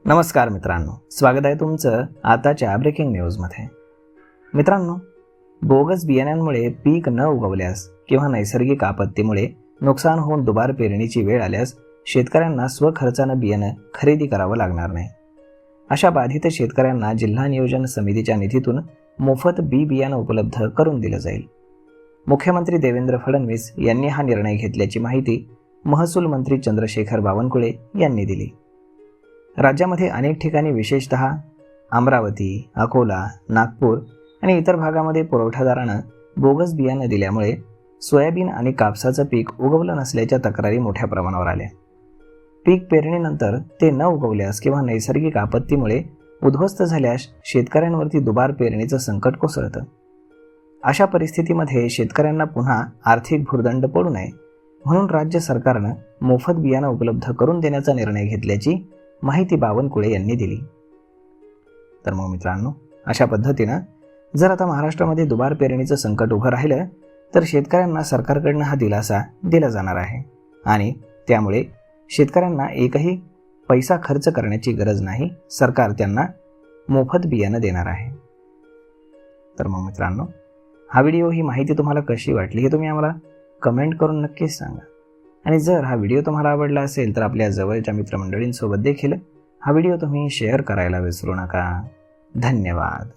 नमस्कार मित्रांनो, स्वागत आहे तुमचं आताच्या ब्रेकिंग न्यूजमध्ये। मित्रांनो, बोगस बियाण्यांमुळे पीक न उगवल्यास किंवा नैसर्गिक आपत्तीमुळे नुकसान होऊन दुबार पेरणीची वेळ आल्यास शेतकऱ्यांना स्वखर्चानं बियाणं खरेदी करावं लागणार नाही। अशा बाधित शेतकऱ्यांना जिल्हा नियोजन समितीच्या निधीतून मोफत बी बियाणं उपलब्ध करून दिलं जाईल। मुख्यमंत्री देवेंद्र फडणवीस यांनी हा निर्णय घेतल्याची माहिती महसूल मंत्री चंद्रशेखर बावनकुळे यांनी दिली। राज्यामध्ये अनेक ठिकाणी विशेषतः अमरावती, अकोला, नागपूर आणि इतर भागामध्ये पुरवठादारानं बोगस बियाणं दिल्यामुळे सोयाबीन आणि कापसाचं पीक उगवलं नसल्याच्या तक्रारी मोठ्या प्रमाणावर आल्या। पीक पेरणीनंतर ते न उगवल्यास किंवा नैसर्गिक आपत्तीमुळे उद्ध्वस्त झाल्यास शेतकऱ्यांवरती दुबार पेरणीचं संकट कोसळतं। अशा परिस्थितीमध्ये शेतकऱ्यांना पुन्हा आर्थिक भुर्दंड पडू नये म्हणून राज्य सरकारनं मोफत बियाणं उपलब्ध करून देण्याचा निर्णय घेतल्याची माहिती बावनकुळे यांनी दिली। तर मग मित्रांनो, अशा पद्धतीनं जर आता महाराष्ट्रामध्ये दुबार पेरणीचं संकट उभं राहिलं तर शेतकऱ्यांना सरकारकडनं हा दिलासा दिला जाणार आहे आणि त्यामुळे शेतकऱ्यांना एकही पैसा खर्च करण्याची गरज नाही, सरकार त्यांना मोफत बियाणं देणार आहे। तर मग मित्रांनो, हा व्हिडिओ, ही माहिती तुम्हाला कशी वाटली हे तुम्ही आम्हाला कमेंट करून नक्कीच सांगा। आणि जर हा व्हिडिओ तुम्हाला आवडला असेल तर आपल्या जवळच्या मित्रमंडळींसोबत देखील हा व्हिडिओ तुम्ही शेअर करायला विसरू नका। धन्यवाद।